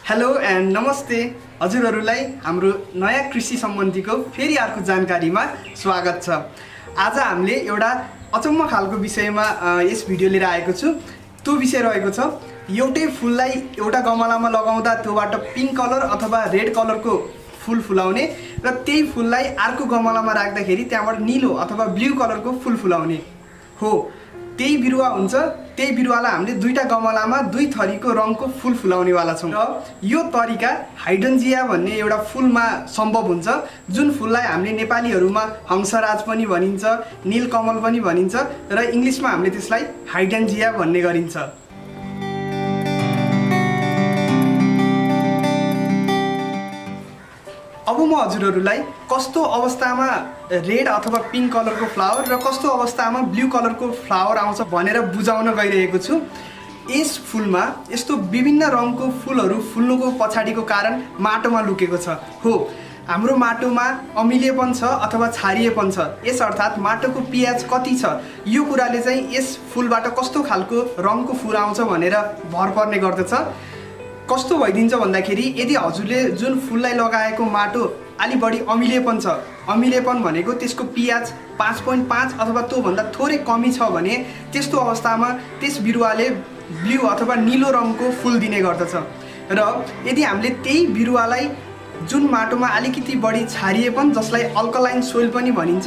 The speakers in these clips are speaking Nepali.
हेलो एन्ड नमस्ते हजुरहरूलाई हाम्रो नयाँ कृषि सम्बन्धीको फेरि अर्को जानकारीमा स्वागत छ। आज हामीले एउटा अचम्म खालको विषयमा यस भिडियो लिएर आएको छु। त्यो विषय रहेको छ एउटै फुललाई एउटा गमलामा लगाउँदा त्योबाट पिङ्क कलर अथवा रेड कलरको फुल फुलाउने र त्यही फुललाई अर्को गमलामा राख्दाखेरि त्यहाँबाट नीलो अथवा ब्लू कलरको फुल फुलाउने हो। त्यही बिरुवा हुन्छ, त्यही बिरुवालाई हामीले दुईटा गमलामा दुई थरीको रङको फुल फुलाउनेवाला छौँ र यो तरिका हाइड्रेन्जिया भन्ने एउटा फुलमा सम्भव हुन्छ, जुन फुललाई हामीले नेपालीहरूमा हंसराज पनि भनिन्छ, नीलकमल पनि भनिन्छ र इङ्ग्लिसमा हामीले त्यसलाई हाइड्रेन्जिया भन्ने गरिन्छ। अब म हजुरहरूलाई कस्तो अवस्थामा रेड अथवा पिङ्क कलरको फ्लावर र कस्तो अवस्थामा ब्लू कलरको फ्लावर आउँछ भनेर बुझाउन गइरहेको छु। यस फुलमा यस्तो विभिन्न रङको फुलहरू फुल्नुको पछाडिको कारण माटोमा लुकेको छ। हो, हाम्रो माटोमा अमिलेपन छ अथवा क्षारीयपन छ, यस अर्थात् माटोको पीएच कति छ यो कुराले चाहिँ यस फुलबाट कस्तो खालको रङको फुल आउँछ भनेर भर पर्ने गर्दछ। कस्तो भइदिन्छ भन्दाखेरि यदि हजुरले जुन फुललाई लगाएको माटो अलि बढी अमिलेपन छ, अमिलेपन भनेको त्यसको पीएच 5.5 अथवा त्योभन्दा थोरै कमी छ भने त्यस्तो अवस्थामा त्यस बिरुवाले ब्लू अथवा नीलो रङको फुल दिने गर्दछ। र यदि हामीले त्यही बिरुवालाई जुन माटोमा अलिकति बढी क्षारीयपन, जसलाई अल्कलाइन सोइल पनि भनिन्छ,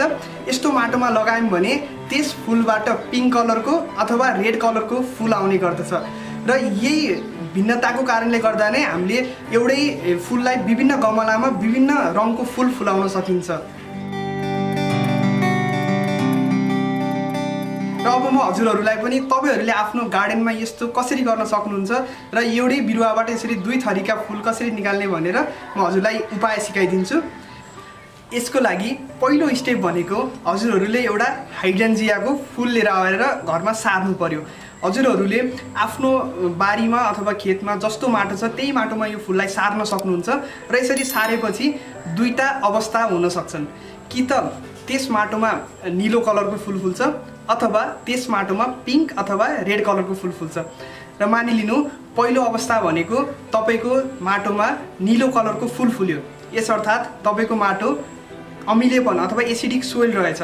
यस्तो माटोमा लगायौँ भने त्यस फुलबाट पिङ्क कलरको अथवा रेड कलरको फुल आउने गर्दछ। र यही भिन्नताको कारणले गर्दा नै हामीले एउटै फुललाई विभिन्न गमलामा विभिन्न रङको फुल फुलाउन सकिन्छ। र अब म हजुरहरूलाई पनि तपाईहरूले आफ्नो गार्डनमा यस्तो कसरी गर्न सक्नुहुन्छ र एउटै बिरुवाबाट यसरी दुई थरीका फुल कसरी निकाल्ने भनेर म हजुरलाई उपाय सिकाइदिन्छु। यसको लागि पहिलो स्टेप भनेको हजुरहरूले एउटा हाइड्रेन्जियाको फुल लिएर आएर घरमा सार्नु पर्यो। हजुरहरूले आफ्नो बारीमा अथवा खेतमा जस्तो माटो छ त्यही माटोमा यो फुललाई सार्न सक्नुहुन्छ र यसरी सारेपछि दुईटा अवस्था हुन सक्छन्। कि त त्यस माटोमा नीलो कलरको फुल फुल्छ अथवा त्यस माटोमा पिङ्क अथवा रेड कलरको फुल फुल्छ। र मानिलिनु पहिलो अवस्था भनेको तपाईँको माटोमा नीलो कलरको फुल फुल्यो, यस अर्थात् तपाईँको माटो अमिलेपन अथवा एसिडिक सोइल रहेछ।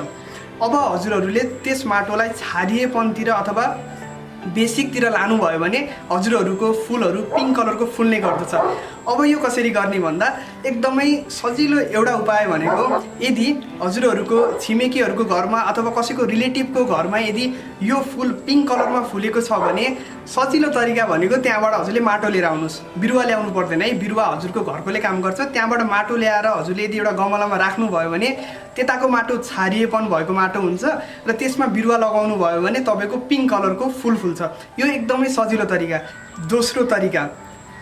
अब हजुरहरूले त्यस माटोलाई क्षारीयपनतिर अथवा बेसिकतिर लानुभयो भने हजुरहरूको फुलहरू पिङ्क कलरको फुल्ने गर्दछ। अब यो कसरी गर्ने भन्दा एकदमै सजिलो एउटा उपाय भनेको यदि हजुरहरूको छिमेकीहरूको घरमा अथवा कसैको रिलेटिभको घरमा यदि यो फुल पिङ्क कलरमा फुलेको छ भने सजिलो तरिका भनेको त्यहाँबाट हजुरले माटो लिएर आउनुहोस्। बिरुवा ल्याउनु पर्दैन है, बिरुवा हजुरको घरकोले काम गर्छ। त्यहाँबाट माटो ल्याएर हजुरले यदि एउटा गमलामा राख्नुभयो भने त्यताको माटो क्षारीयपन भएको माटो हुन्छ र त्यसमा बिरुवा लगाउनु भयो भने तपाईँको पिङ्क कलरको फुल फुल्छ। यो एकदमै सजिलो तरिका। दोस्रो तरिका,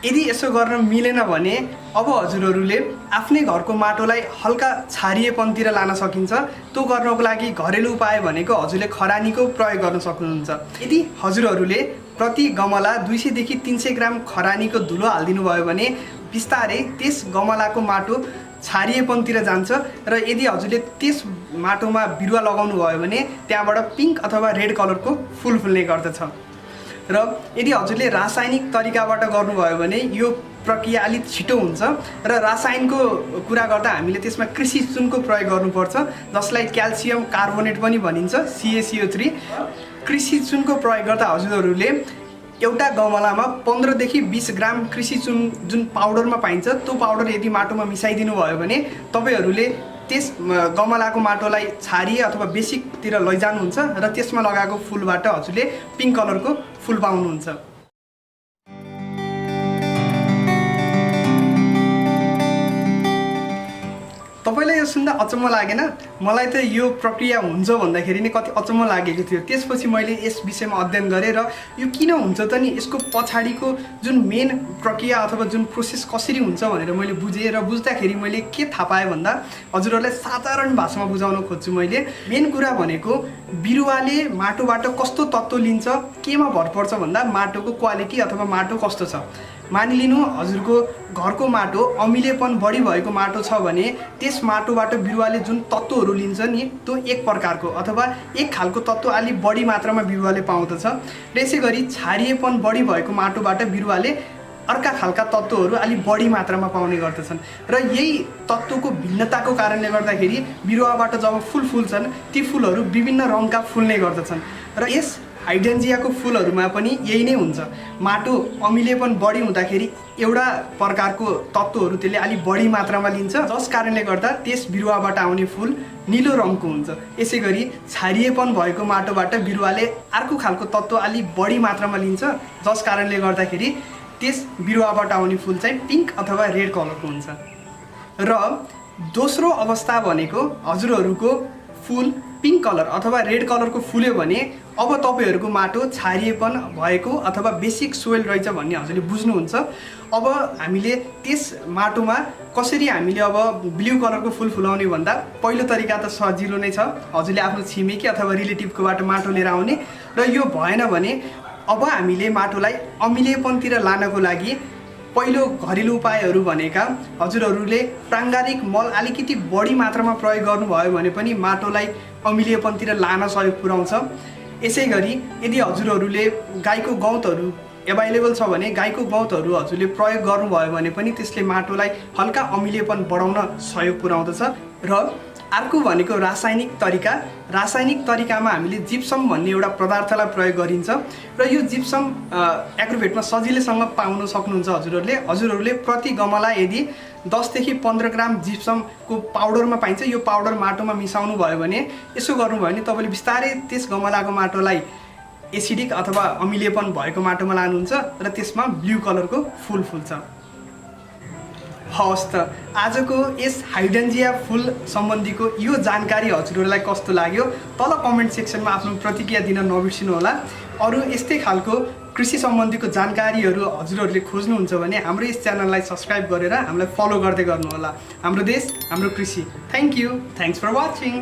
यदि यसो गर्न मिलेन भने अब हजुरहरूले आफ्नै घरको माटोलाई हल्का क्षारीयपनतिर लान सकिन्छ। त्यो गर्नको लागि घरेलु उपाय भनेको हजुरले खरानीको प्रयोग गर्न सक्नुहुन्छ। यदि हजुरहरूले प्रति गमला 200 देखि 300 ग्राम खरानीको धुलो हालिदिनु भयो भने बिस्तारै त्यस गमलाको माटो क्षारीयपनतिर जान्छ र यदि हजुरले त्यस माटोमा बिरुवा लगाउनु भयो भने त्यहाँबाट पिङ्क अथवा रेड कलरको फुल फुल्ने गर्दछ। र यदि हजुरले रासायनिक तरिकाबाट गर्नुभयो भने यो प्रक्रिया अलिक छिटो हुन्छ र रासायनिकको कुरा गर्दा हामीले त्यसमा कृषि चुनको प्रयोग गर्नुपर्छ, जसलाई क्याल्सियम कार्बोनेट पनि भनिन्छ, CaCO3। कृषि चुनको प्रयोग गर्दा हजुरहरूले एउटा गमलामा 15 देखि 20 ग्राम कृषि चुन जुन पाउडरमा पाइन्छ त्यो पाउडर यदि माटोमा मिसाइदिनु भयो भने तपाईँहरूले त्यस गमलाको माटोलाई क्षारीय अथवा बेसिकतिर लैजानुहुन्छ र त्यसमा लगाएको फुलबाट हजुरले पिङ्क कलरको फुल पाउनुहुन्छ। तपाईँलाई यो सुन्दा अचम्म लागेन? मलाई त यो प्रक्रिया हुन्छ भन्दाखेरि नै कति अचम्म लागेको थियो। त्यसपछि मैले यस विषयमा अध्ययन गरेँ र यो किन हुन्छ त नि, यसको पछाडिको जुन मेन प्रक्रिया अथवा जुन प्रोसेस कसरी हुन्छ भनेर मैले बुझेँ। र बुझ्दाखेरि मैले के थाहा पाएँ भन्दा हजुरहरूलाई साधारण भाषामा बुझाउन खोज्छु। मैले मेन कुरा भनेको बिरुवाले माटोबाट कस्तो तत्त्व लिन्छ केमा भर पर्छ भन्दा माटोको क्वालिटी अथवा माटो कस्तो छ। मानिलिनु हजुरको घरको माटो अमिलेपन बढी भएको माटो छ भने त्यस माटोबाट बिरुवाले जुन तत्त्वहरू लिन्छ नि त्यो एक प्रकारको अथवा एक खालको तत्त्व अलि बढी मात्रामा बिरुवाले पाउँदछ। र यसै गरी क्षारीयपन बढी भएको माटोबाट बिरुवाले अर्का खालका तत्त्वहरू अलि बढी मात्रामा पाउने गर्दछन् र यही तत्त्वको भिन्नताको कारणले गर्दाखेरि बिरुवाबाट जब फुल फुल्छन् ती फुलहरू विभिन्न रङका फुल्ने गर्दछन् र यस हाइड्रेन्जियाको फुलहरूमा पनि यही नै हुन्छ। माटो अमिलेपन बढी हुँदाखेरि एउटा प्रकारको तत्त्वहरू त्यसले अलि बढी मात्रामा लिन्छ जस कारणले गर्दा त्यस बिरुवाबाट आउने फुल नीलो रङको हुन्छ। यसै गरी छारिएपन भएको माटोबाट बिरुवाले अर्को खालको तत्त्व अलि बढी मात्रामा लिन्छ जस कारणले गर्दाखेरि त्यस बिरुवाबाट आउने फुल चाहिँ पिङ्क अथवा रेड कलरको हुन्छ। र दोस्रो अवस्था भनेको हजुरहरूको फुल पिङ्क कलर अथवा रेड कलरको फुल्यो भने अब तपाईहरूको माटो छारिएपन भएको अथवा बेसिक सोइल रहेछ भन्ने हजुरले बुझ्नुहुन्छ। अब हामीले त्यस माटोमा कसरी हामीले अब ब्लू कलरको फुल फुलाउने भन्दा पहिलो तरिका त सजिलो नै छ। हजुरले आफ्नो छिमेकी अथवा रिलेटिभकोबाट माटो लिएर आउने र यो भएन भने अब हामीले माटोलाई अमिलेपनतिर लानको लागि पहिलो घरेलु उपायहरू भनेका हजुरहरूले प्राङ्गारिक मल अलिकति बढी मात्रामा प्रयोग गर्नुभयो भने पनि माटोलाई अमिलेपनतिर लान सहयोग पुर्याउँछ। यसै गरी यदि हजुरहरूले गाईको गौतहरू एभाइलेबल छ भने गाईको गौतहरू हजुरले प्रयोग गर्नुभयो भने पनि त्यसले माटोलाई हल्का अमिलेपन बढाउन सहयोग पुर्याउँदछ। र अर्को भनेको रासायनिक तरिका। रासायनिक तरिकामा हामीले जिप्सम भन्ने एउटा पदार्थलाई प्रयोग गरिन्छ र यो जिप्सम एग्रोभेटमा सजिलैसँग पाउन सक्नुहुन्छ। हजुरहरूले प्रति गमला यदि 10 देखि 15 ग्राम जिप्समको पाउडरमा पाइन्छ यो पाउडर माटोमा मिसाउनु भयो भने यसो गर्नुभयो भने तपाईँले बिस्तारै त्यस गमलाको माटोलाई एसिडिक अथवा अमिलेपन भएको माटोमा लानुहुन्छ र त्यसमा ब्लू कलरको फुल फुल्छ। हवस् त आजको यस हाइड्रेन्जिया फुल सम्बन्धीको यो जानकारी हजुरहरूलाई कस्तो लाग्यो तल कमेन्ट सेक्सनमा आफ्नो प्रतिक्रिया दिन नबिर्सिनु होला। अरू यस्तै खालको कृषि सम्बन्धीको जानकारीहरू हजुरहरूले खोज्नुहुन्छ भने हाम्रो यस च्यानललाई सब्स्क्राइब गरेर हामीलाई फलो गर्दै गर्नुहोला। हाम्रो देश हाम्रो कृषि। Thank you. Thanks for watching.